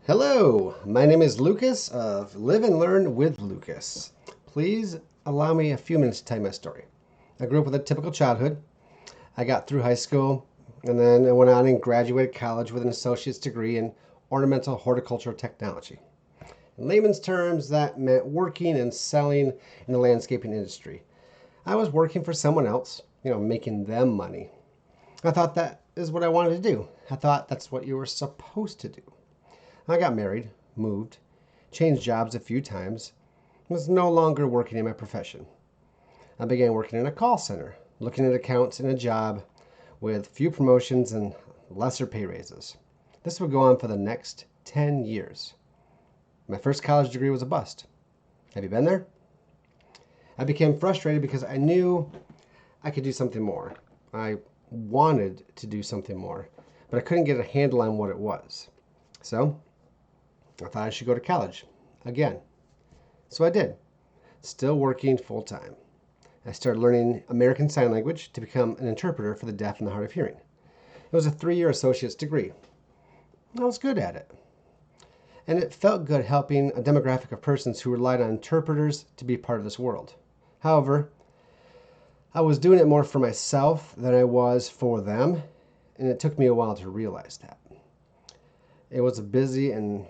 Hello, my name is Lucas of Live and Learn with Lucas. Please allow me a few minutes to tell you my story. I grew up with a typical childhood. I got through high school and then I went on and graduated college with an associate's degree in ornamental horticultural technology. In layman's terms, that meant working and selling in the landscaping industry. I was working for someone else, making them money. I thought that is what I wanted to do. I thought that's what you were supposed to do. I got married, moved, changed jobs a few times, was no longer working in my profession. I began working in a call center, looking at accounts in a job with few promotions and lesser pay raises. This would go on for the next 10 years. My first college degree was a bust. Have you been there? I became frustrated because I knew I could do something more. I wanted to do something more, but I couldn't get a handle on what it was. So I thought I should go to college again. So I did, still working full time. I started learning American Sign Language to become an interpreter for the deaf and the hard of hearing. It was a 3-year associate's degree. I was good at it. And it felt good helping a demographic of persons who relied on interpreters to be part of this world. However, I was doing it more for myself than I was for them, and it took me a while to realize that. It was a busy and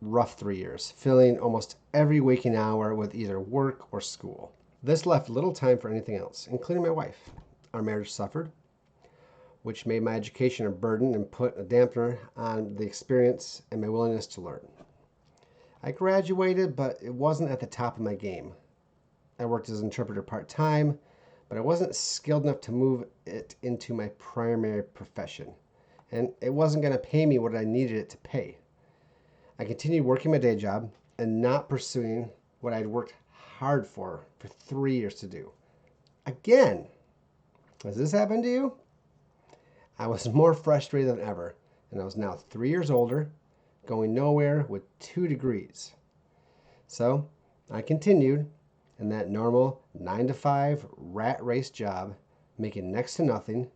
rough 3 years, filling almost every waking hour with either work or school. This left little time for anything else, including my wife. Our marriage suffered, which made my education a burden and put a dampener on the experience and my willingness to learn. I graduated, but it wasn't at the top of my game. I worked as an interpreter part-time, but I wasn't skilled enough to move it into my primary profession, and it wasn't going to pay me what I needed it to pay. I continued working my day job and not pursuing what I'd worked hard for 3 years to do. Again, has this happened to you? I was more frustrated than ever, and I was now 3 years older, going nowhere with 2 degrees. So I continued in that normal 9 to 5 rat race job, making next to nothing,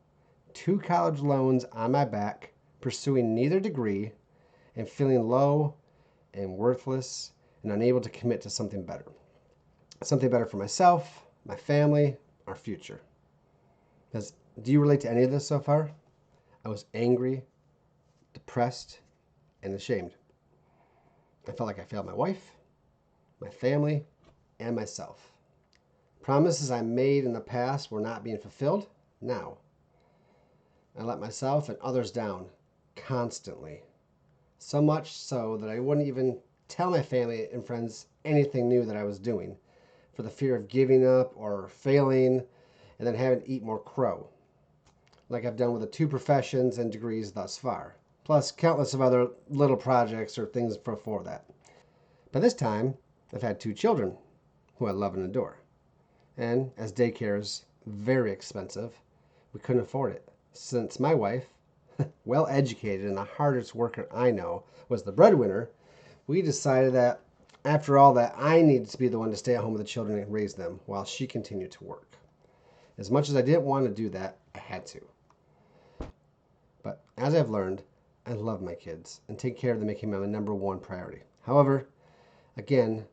2 college loans on my back, pursuing neither degree, and feeling low and worthless and unable to commit to something better. Something better for myself, my family, our future. Do you relate to any of this so far? I was angry, depressed, and ashamed. I felt like I failed my wife, my family, and myself. Promises I made in the past were not being fulfilled now. I let myself and others down constantly. So much so that I wouldn't even tell my family and friends anything new that I was doing for the fear of giving up or failing and then having to eat more crow, like I've done with the 2 professions and degrees thus far, plus countless of other little projects or things before that. By this time, I've had 2 children who I love and adore. And as daycare is very expensive, we couldn't afford it. Since my wife, well educated and the hardest worker I know, was the breadwinner, we decided that after all that I needed to be the one to stay at home with the children and raise them while she continued to work. As much as I didn't want to do that, I had to. But as I've learned, I love my kids and take care of them, making them my number 1 priority. However, again,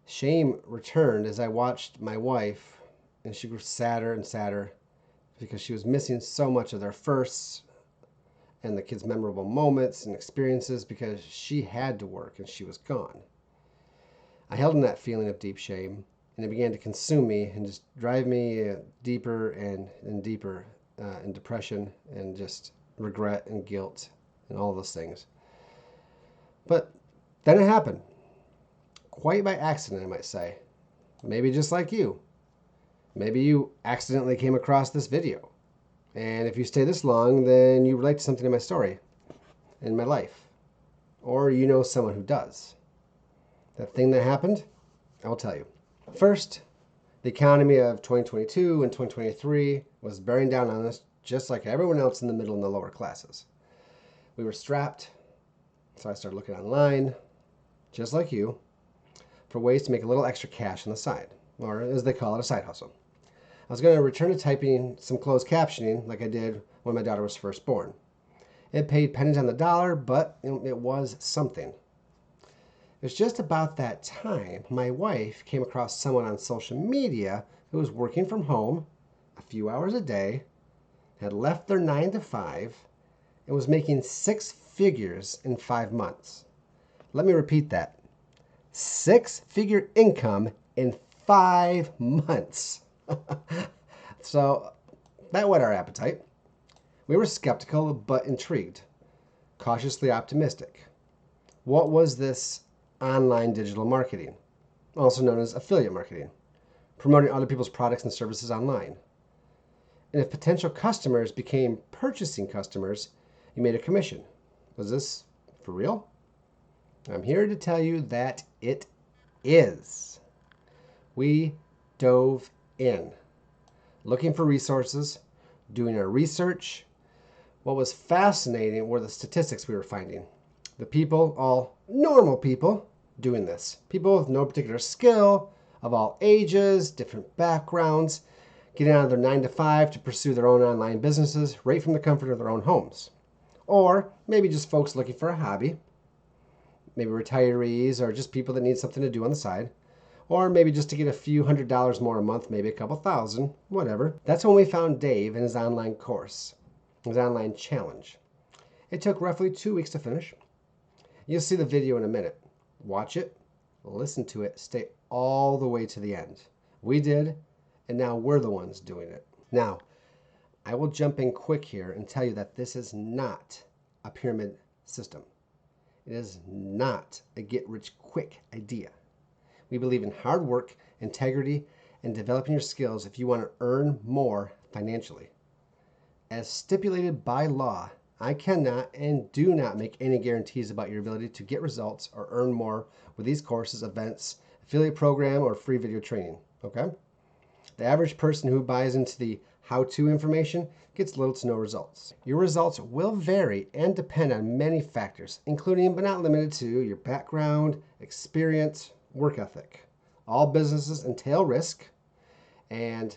shame returned as I watched my wife, and she grew sadder and sadder because she was missing so much of their firsts and the kids' memorable moments and experiences because she had to work and she was gone. I held in that feeling of deep shame, and it began to consume me and just drive me deeper and deeper in depression and just regret and guilt and all those things. But then it happened. Quite by accident, I might say. Maybe just like you. Maybe you accidentally came across this video. And if you stay this long, then you relate to something in my story, in my life. Or you know someone who does. That thing that happened, I will tell you. First, the economy of 2022 and 2023 was bearing down on us just like everyone else in the middle and the lower classes. We were strapped, so I started looking online, just like you, for ways to make a little extra cash on the side, or as they call it, a side hustle. I was going to return to typing some closed captioning like I did when my daughter was first born. It paid pennies on the dollar, but it was something. It was just about that time my wife came across someone on social media who was working from home a few hours a day, had left their 9 to 5, and was making 6 figures in 5 months. Let me repeat that. 6-figure income in 5 months. So that whet our appetite. We were skeptical but intrigued, cautiously optimistic. What was this online digital marketing, also known as affiliate marketing? Promoting other people's products and services online. And if potential customers became purchasing customers, you made a commission. Was this for real? I'm here to tell you that it is. We dove in, looking for resources, doing our research. What was fascinating were the statistics we were finding. The people, all normal people, doing this. People with no particular skill, of all ages, different backgrounds, getting out of their 9 to 5 to pursue their own online businesses right from the comfort of their own homes. Or maybe just folks looking for a hobby, maybe retirees or just people that need something to do on the side, or maybe just to get a few $100s more a month, maybe a couple thousand, whatever. That's when we found Dave and his online course, his online challenge. It took roughly 2 weeks to finish. You'll see the video in a minute. Watch it, listen to it, stay all the way to the end. We did, and now we're the ones doing it. Now, I will jump in quick here and tell you that this is not a pyramid system. It is not a get-rich-quick idea. We believe in hard work, integrity, and developing your skills if you want to earn more financially. As stipulated by law, I cannot and do not make any guarantees about your ability to get results or earn more with these courses, events, affiliate program, or free video training. Okay? The average person who buys into the how-to information gets little to no results. Your results will vary and depend on many factors, including but not limited to your background, experience, work ethic. All businesses entail risk, and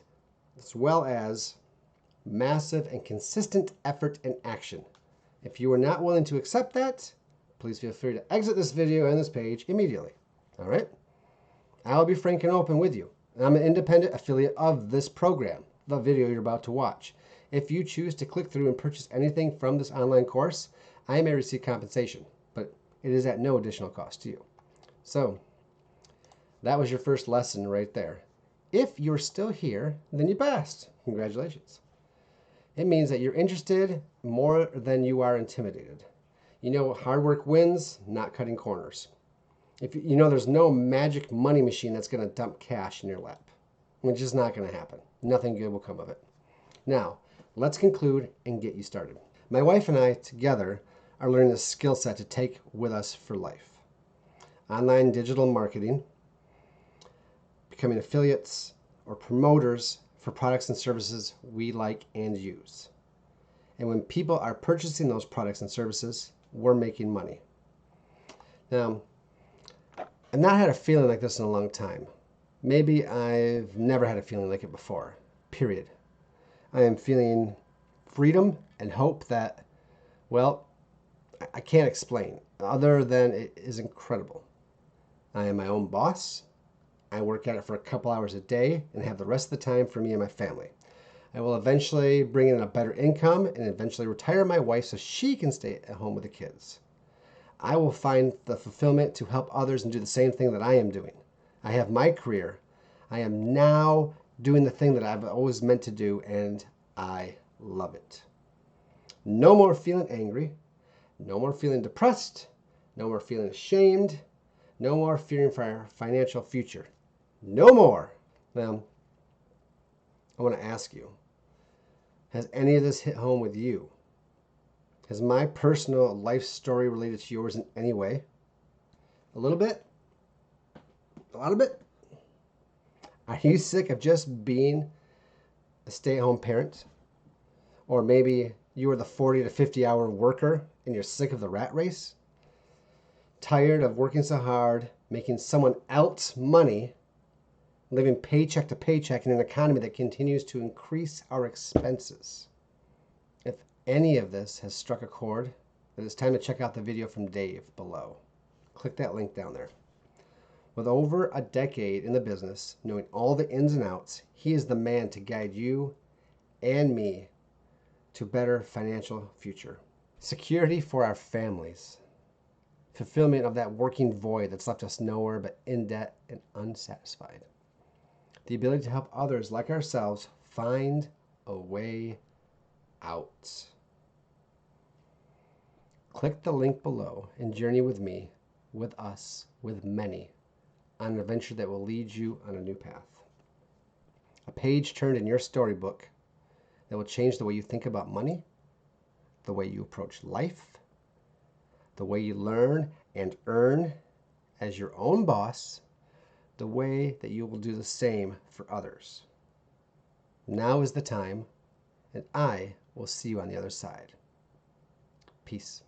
as well as massive and consistent effort and action. If you are not willing to accept that, please feel free to exit this video and this page immediately. All right? I'll be frank and open with you. I'm an independent affiliate of this program, the video you're about to watch. If you choose to click through and purchase anything from this online course, I may receive compensation, but it is at no additional cost to you. So, that was your first lesson right there. If you're still here, then you passed. Congratulations. It means that you're interested more than you are intimidated. You know, hard work wins, not cutting corners. If you know there's no magic money machine that's going to dump cash in your lap. It's just not going to happen. Nothing good will come of it. Now, let's conclude and get you started. My wife and I together are learning a skill set to take with us for life. Online digital marketing, becoming affiliates or promoters for products and services we like and use. And when people are purchasing those products and services, we're making money. Now, I've not had a feeling like this in a long time. Maybe I've never had a feeling like it before, period. I am feeling freedom and hope that, well, I can't explain, other than it is incredible. I am my own boss. I work at it for a couple hours a day and have the rest of the time for me and my family. I will eventually bring in a better income and eventually retire my wife so she can stay at home with the kids. I will find the fulfillment to help others and do the same thing that I am doing. I have my career. I am now doing the thing that I've always meant to do, and I love it. No more feeling angry. No more feeling depressed. No more feeling ashamed. No more fearing for our financial future. No more. Now, I want to ask you, has any of this hit home with you? Has my personal life story related to yours in any way? A little bit? A lot of it? Are you sick of just being a stay-at-home parent? Or maybe you are the 40 to 50 hour worker and you're sick of the rat race? Tired of working so hard, making someone else money, living paycheck to paycheck in an economy that continues to increase our expenses? If any of this has struck a chord, then it's time to check out the video from Dave below. Click that link down there. With over a decade in the business, knowing all the ins and outs, he is the man to guide you and me to a better financial future. Security for our families. Fulfillment of that working void that's left us nowhere but in debt and unsatisfied. The ability to help others like ourselves find a way out. Click the link below and journey with me, with us, with many, on an adventure that will lead you on a new path. A page turned in your storybook that will change the way you think about money, the way you approach life, the way you learn and earn as your own boss, the way that you will do the same for others. Now is the time, and I will see you on the other side. Peace.